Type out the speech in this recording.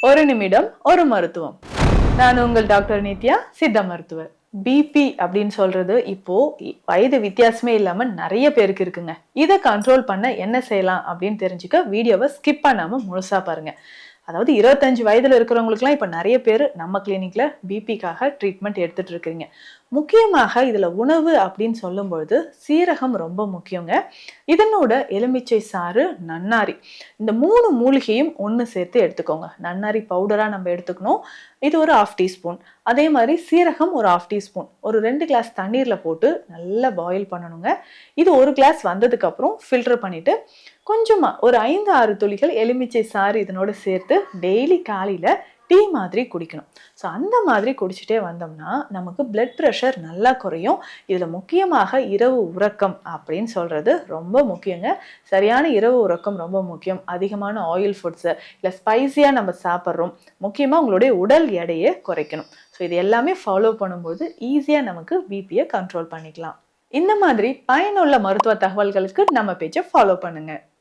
ஒரு நிமிடம் ஒரு மருத்துவம். நான் உங்கள் டாக்டர் நித்யா, சித்த மருத்துவர். பிபி அப்படின்னு சொல்றது இப்போ வயது வித்தியாசமே இல்லாம நிறைய பேருக்கு இருக்குங்க. இதை கண்ட்ரோல் பண்ண என்ன செய்யலாம் அப்படின்னு தெரிஞ்சுக்க வீடியோவை ஸ்கிப் பண்ணாம முழுசா பாருங்க. அதாவது 25 வயதுல இருக்கிறவங்களுக்குலாம் இப்ப நிறைய பேர் நம்ம கிளினிக்ல பிபிக்காக ட்ரீட்மெண்ட் எடுத்துட்டு இருக்கீங்க. முக்கியமாக இதுல உணவு அப்படின்னு சொல்லும் பொழுது சீரகம் ரொம்ப முக்கியங்க. இதனோட எலுமிச்சை சாறு, நன்னாரி, இந்த 3 மூலிகையும் ஒன்று சேர்த்து எடுத்துக்கோங்க. நன்னாரி பவுடரா நம்ம எடுத்துக்கணும். இது ஒரு 1/2 டீஸ்பூன். அதே மாதிரி சீரகம் ஒரு 1/2 டீஸ்பூன். ஒரு 2 கிளாஸ் தண்ணீர்ல போட்டு நல்லா பாயில் பண்ணணுங்க. இது 1 கிளாஸ் வந்ததுக்கு அப்புறம் ஃபில்டர் பண்ணிட்டு கொஞ்சமா ஒரு 5-6 துளிகள் எலுமிச்சை சாறு இதனோட சேர்த்து டெய்லி காலையில டீ மாதிரி குடிக்கணும். ஸோ அந்த மாதிரி குடிச்சிட்டே வந்தோம்னா நமக்கு பிளட் ப்ரெஷர் நல்லா குறையும். இதில் முக்கியமாக இரவு உறக்கம் அப்படின்னு சொல்றது ரொம்ப முக்கியங்க. சரியான இரவு உறக்கம் ரொம்ப முக்கியம். அதிகமான ஆயில் ஃபுட்ஸு இல்லை ஸ்பைசியாக நம்ம சாப்பிட்றோம். முக்கியமாக உங்களுடைய உடல் எடையை குறைக்கணும். ஸோ இது எல்லாமே ஃபாலோ பண்ணும்போது ஈஸியாக நமக்கு பிபியை கண்ட்ரோல் பண்ணிக்கலாம். இந்த மாதிரி பயனுள்ள மருத்துவ தகவல்களுக்கு நம்ம பேஜை ஃபாலோ பண்ணுங்க.